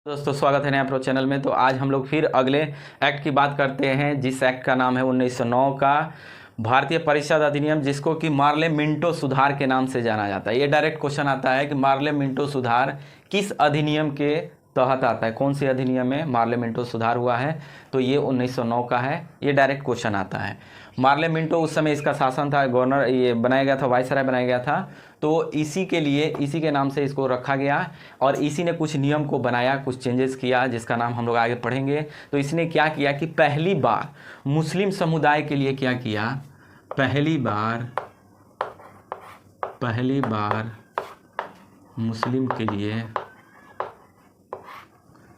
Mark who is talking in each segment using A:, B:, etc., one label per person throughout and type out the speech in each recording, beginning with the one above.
A: दोस्तों स्वागत है नया प्रो चैनल में। तो आज हम लोग फिर अगले एक्ट की बात करते हैं, जिस एक्ट का नाम है 1909 का भारतीय परिषद अधिनियम, जिसको कि मार्ले मिंटो सुधार के नाम से जाना जाता है। ये डायरेक्ट क्वेश्चन आता है कि मार्ले मिंटो सुधार किस अधिनियम के तहत आता है, कौन सी अधिनियम में मार्ले मिंटो सुधार हुआ है। तो ये 1909 का है, ये डायरेक्ट क्वेश्चन आता है। मार्ले मिंटो उस समय इसका शासन था, गवर्नर ये बनाया गया था, वायसराय बनाया गया था। तो इसी के लिए इसी के नाम से इसको रखा गया और इसी ने कुछ नियम को बनाया, कुछ चेंजेस किया, जिसका नाम हम लोग आगे पढ़ेंगे। तो इसने क्या किया कि पहली बार मुस्लिम समुदाय के लिए क्या किया, पहली बार मुस्लिम के लिए,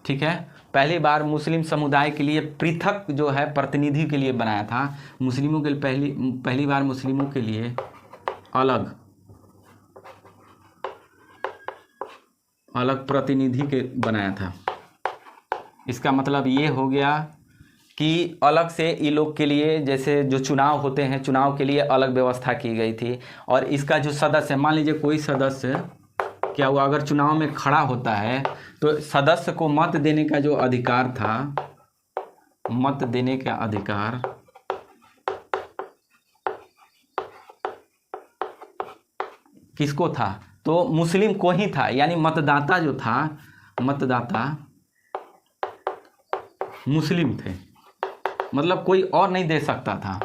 A: ठीक है, पहली बार मुस्लिम समुदाय के लिए पृथक जो है प्रतिनिधि के लिए बनाया था। मुस्लिमों के लिए पहली बार मुस्लिमों के लिए अलग प्रतिनिधि के बनाया था। इसका मतलब ये हो गया कि अलग से ये लोग के लिए, जैसे जो चुनाव होते हैं, चुनाव के लिए अलग व्यवस्था की गई थी। और इसका जो सदस्य, मान लीजिए कोई सदस्य क्या हुआ, अगर चुनाव में खड़ा होता है तो सदस्य को मत देने का जो अधिकार था, मत देने का अधिकार किसको था, तो मुस्लिम को ही था। यानी मतदाता जो था, मतदाता मुस्लिम थे, मतलब कोई और नहीं दे सकता था।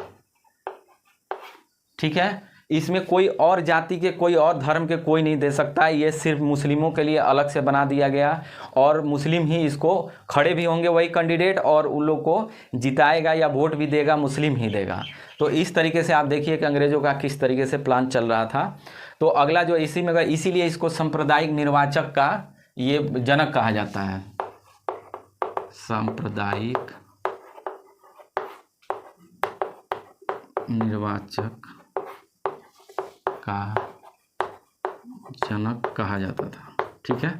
A: ठीक है, इसमें कोई और जाति के, कोई और धर्म के कोई नहीं दे सकता। ये सिर्फ मुस्लिमों के लिए अलग से बना दिया गया और मुस्लिम ही इसको खड़े भी होंगे, वही कैंडिडेट, और उन लोग को जिताएगा या वोट भी देगा मुस्लिम ही देगा। तो इस तरीके से आप देखिए कि अंग्रेजों का किस तरीके से प्लान चल रहा था। तो अगला जो इसी में, इसीलिए इसको सांप्रदायिक निर्वाचक का ये जनक कहा जाता है, सांप्रदायिक निर्वाचक का जनक कहा जाता था। ठीक है,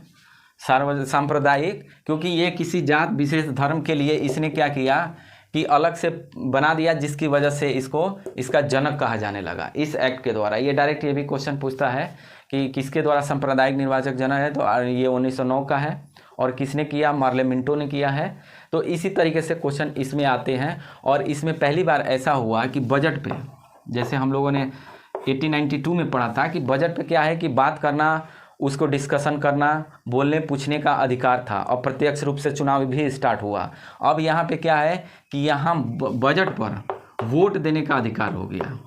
A: सांप्रदायिक, क्योंकि ये किसी जात विशेष धर्म के लिए इसने क्या किया कि अलग से बना दिया, जिसकी वजह से इसको इसका जनक कहा जाने लगा इस एक्ट के द्वारा। ये डायरेक्ट ये भी क्वेश्चन पूछता है कि किसके द्वारा सांप्रदायिक निर्वाचक जनक है, तो ये 1909 का है। और किसने किया, मार्ले मिंटो ने किया है। तो इसी तरीके से क्वेश्चन इसमें आते हैं। और इसमें पहली बार ऐसा हुआ कि बजट पे, जैसे हम लोगों ने 1892 में पढ़ा था कि बजट पे क्या है कि बात करना, उसको डिस्कशन करना, बोलने पूछने का अधिकार था, और प्रत्यक्ष रूप से चुनाव भी स्टार्ट हुआ। अब यहाँ पे क्या है कि यहाँ बजट पर वोट देने का अधिकार हो गया,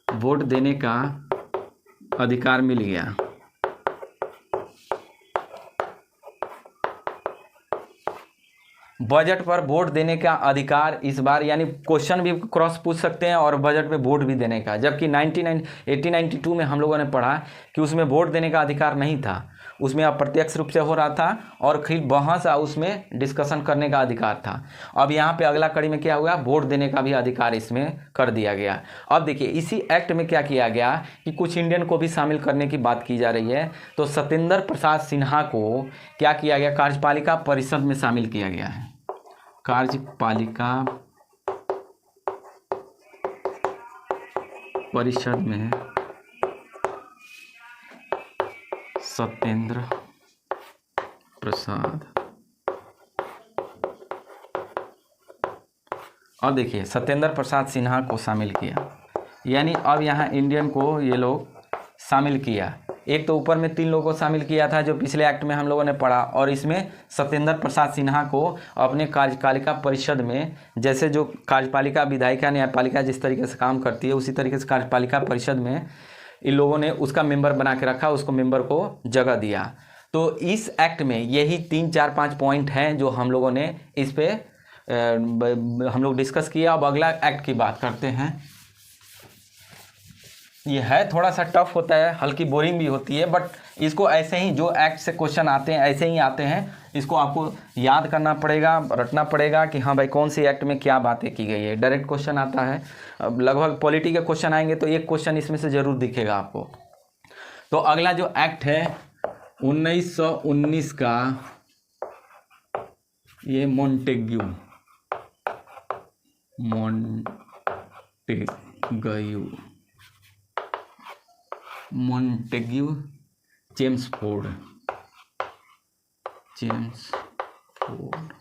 A: वोट देने का अधिकार मिल गया। बजट पर वोट देने का अधिकार इस बार, यानी क्वेश्चन भी क्रॉस पूछ सकते हैं और बजट पे वोट भी देने का। जबकि 1892 में हम लोगों ने पढ़ा कि उसमें वोट देने का अधिकार नहीं था, उसमें अप्रत्यक्ष रूप से हो रहा था और फिर बहस उसमें डिस्कशन करने का अधिकार था। अब यहाँ पे अगला कड़ी में क्या हुआ, वोट देने का भी अधिकार इसमें कर दिया गया। अब देखिए इसी एक्ट में क्या किया गया कि कुछ इंडियन को भी शामिल करने की बात की जा रही है। तो सत्येंद्र प्रसाद सिन्हा को क्या किया गया, कार्यपालिका परिषद में शामिल किया गया है। कार्यपालिका परिषद में सत्येंद्र प्रसाद, और देखिए सत्येंद्र प्रसाद सिन्हा को शामिल किया, यानी अब यहाँ इंडियन को ये लोग शामिल किया। एक तो ऊपर में 3 लोगों को शामिल किया था जो पिछले एक्ट में हम लोगों ने पढ़ा, और इसमें सत्येंद्र प्रसाद सिन्हा को अपने कार्यपालिका परिषद में, जैसे जो कार्यपालिका, विधायिका, न्यायपालिका जिस तरीके से काम करती है, उसी तरीके से कार्यपालिका परिषद में इन लोगों ने उसका मेंबर बना के रखा, उसको मेंबर को जगह दिया। तो इस एक्ट में यही 3, 4, 5 पॉइंट हैं जो हम लोगों ने इस पे हम लोग डिस्कस किया। अब अगला एक्ट की बात करते हैं। ये है थोड़ा सा टफ होता है, हल्की बोरिंग भी होती है, बट इसको ऐसे ही जो एक्ट से क्वेश्चन आते हैं ऐसे ही आते हैं। इसको आपको याद करना पड़ेगा, रटना पड़ेगा कि हाँ भाई कौन सी एक्ट में क्या बातें की गई है। डायरेक्ट क्वेश्चन आता है, अब लगभग पॉलिटी के क्वेश्चन आएंगे तो एक क्वेश्चन इसमें से ज़रूर दिखेगा आपको। तो अगला जो एक्ट है 1919 का, ये मोंटेग्यू चेम्सफोर्ड चेम्सफोर्ड,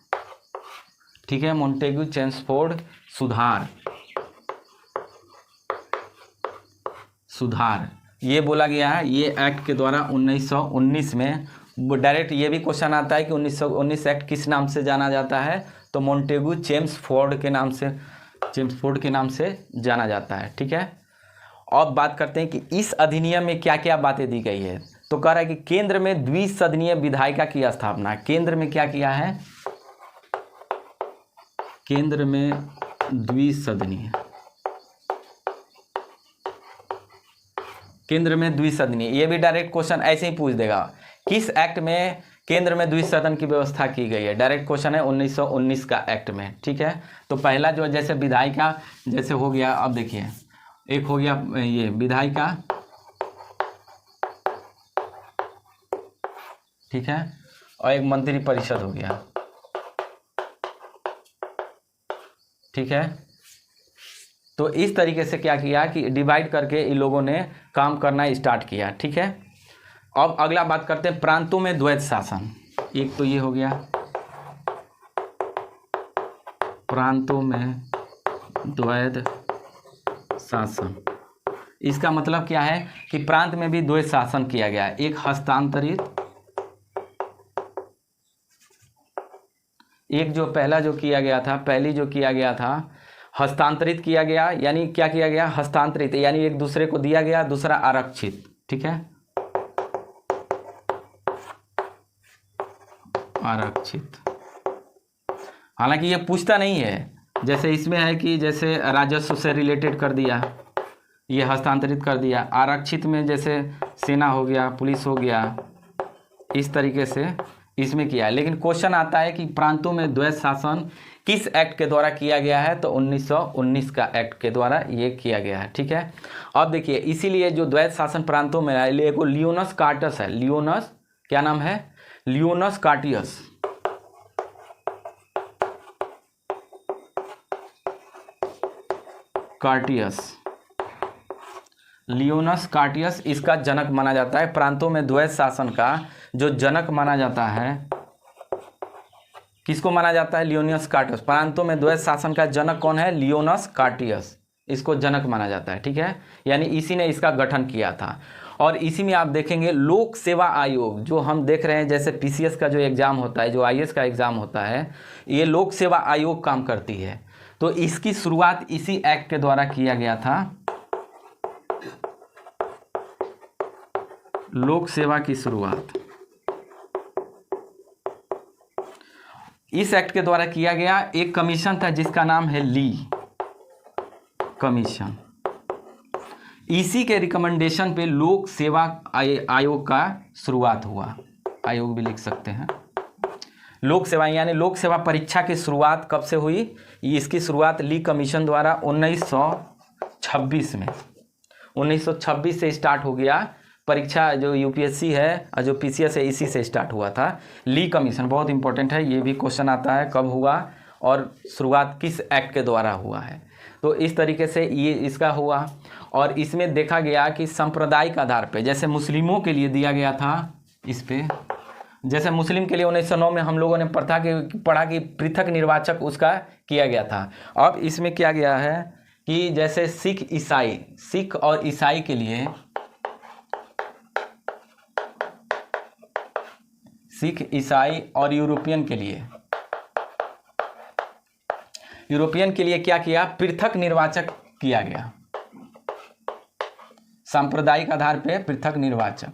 A: ठीक है, मॉन्टेग्यू चेम्सफोर्ड सुधार ये बोला गया है। ये एक्ट के द्वारा 1919 में डायरेक्ट ये भी क्वेश्चन आता है कि 1919 एक्ट किस नाम से जाना जाता है, तो मॉन्टेग्यू चेम्सफोर्ड के नाम से जाना जाता है, ठीक है। अब बात करते हैं कि इस अधिनियम में क्या क्या बातें दी गई है। तो कह रहा है कि केंद्र में द्विसदनीय विधायिका की स्थापना। केंद्र में क्या किया है, केंद्र में द्विसदनीय, ये भी डायरेक्ट क्वेश्चन ऐसे ही पूछ देगा, किस एक्ट में केंद्र में द्विसदन की व्यवस्था की गई है। डायरेक्ट क्वेश्चन है 1919 का एक्ट में, ठीक है। तो पहला जो जैसे विधायिका जैसे हो गया, अब देखिए एक हो गया ये विधायिका, ठीक है, और एक मंत्री परिषद हो गया, ठीक है। तो इस तरीके से क्या किया कि डिवाइड करके इन लोगों ने काम करना स्टार्ट किया, ठीक है। अब अगला बात करते हैं प्रांतों में द्वैध शासन। एक तो ये हो गया प्रांतों में द्वैध शासन। इसका मतलब क्या है कि प्रांत में भी द्वैध शासन किया गया है। एक हस्तांतरित, एक जो पहला जो किया गया था, पहली जो किया गया था हस्तांतरित किया गया, यानी क्या किया गया, हस्तांतरित यानी एक दूसरे को दिया गया, दूसरा आरक्षित, ठीक है, आरक्षित। हालांकि ये पूछता नहीं है, जैसे इसमें है कि जैसे राजस्व से रिलेटेड कर दिया, ये हस्तांतरित कर दिया। आरक्षित में जैसे सेना हो गया, पुलिस हो गया, इस तरीके से इसमें किया है। लेकिन क्वेश्चन आता है कि प्रांतों में द्वैध शासन किस एक्ट के द्वारा किया गया है, तो 1919 का एक्ट के द्वारा ये किया गया है, ठीक है। अब देखिए इसीलिए जो द्वैध शासन प्रांतों में है, एक लियोनस कार्टस है, लियोनस क्या नाम है, लियोनस कार्टियस, लियोनस कार्टियस इसका जनक माना जाता है। प्रांतों में द्वैध शासन का जो जनक माना जाता है, किसको माना जाता है, लियोनस कार्टियस। प्रांतों में द्वैध शासन का जनक कौन है, लियोनस कार्टियस, इसको जनक माना जाता है, ठीक है। यानी इसी ने इसका गठन किया था। और इसी में आप देखेंगे लोक सेवा आयोग, जो हम देख रहे हैं जैसे पीसीएस का जो एग्जाम होता है, जो आईएएस का एग्जाम होता है, ये लोक सेवा आयोग काम करती है। तो इसकी शुरुआत इसी एक्ट के द्वारा किया गया था। लोक सेवा की शुरुआत इस एक्ट के द्वारा किया गया। एक कमीशन था जिसका नाम है ली कमीशन। इसी के रिकमेंडेशन पे लोक सेवा आयोग का शुरुआत हुआ। आयोग भी लिख सकते हैं। लोक सेवा यानी लोक सेवा परीक्षा की शुरुआत कब से हुई, इसकी शुरुआत ली कमीशन द्वारा 1926 में, 1926 से स्टार्ट हो गया। परीक्षा जो यूपीएससी है और जो पीसीएस है, इसी से स्टार्ट हुआ था। ली कमीशन बहुत इंपॉर्टेंट है, ये भी क्वेश्चन आता है कब हुआ और शुरुआत किस एक्ट के द्वारा हुआ है। तो इस तरीके से ये इसका हुआ। और इसमें देखा गया कि सांप्रदायिक आधार पे, जैसे मुस्लिमों के लिए दिया गया था, इस पे जैसे मुस्लिम के लिए 1909 में हम लोगों ने पढ़ा कि पृथक निर्वाचक उसका किया गया था। अब इसमें किया गया है कि जैसे सिख और ईसाई के लिए, सिख, ईसाई और यूरोपियन के लिए क्या किया, पृथक निर्वाचक किया गया। सांप्रदायिक आधार पे पृथक निर्वाचक,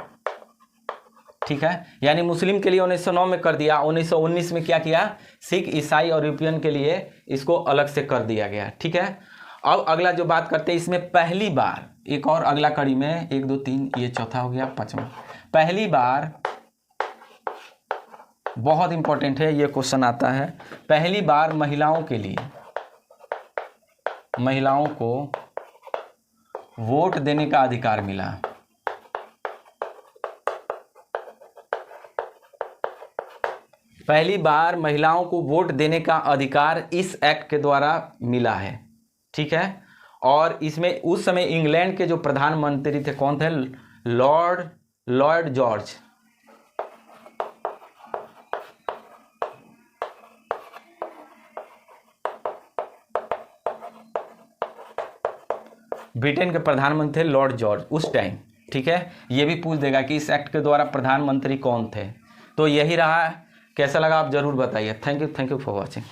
A: ठीक है। यानी मुस्लिम के लिए 1909 में कर दिया, 1919 में क्या किया, सिख, ईसाई और यूरोपियन के लिए इसको अलग से कर दिया गया, ठीक है। अब अगला जो बात करते हैं, इसमें पहली बार एक और अगला कड़ी में 1 2 3 ये चौथा हो गया, पांचवा। पहली बार बहुत इंपॉर्टेंट है, ये क्वेश्चन आता है। पहली बार महिलाओं को वोट देने का अधिकार मिला। पहली बार महिलाओं को वोट देने का अधिकार इस एक्ट के द्वारा मिला है, ठीक है। और इसमें उस समय इंग्लैंड के जो प्रधानमंत्री थे, कौन थे, लॉर्ड जॉर्ज, ब्रिटेन के प्रधानमंत्री थे लॉर्ड जॉर्ज उस टाइम। ठीक है, ये भी पूछ देगा कि इस एक्ट के द्वारा प्रधानमंत्री कौन थे। तो यही रहा, कैसा लगा आप ज़रूर बताइए। Thank you for watching.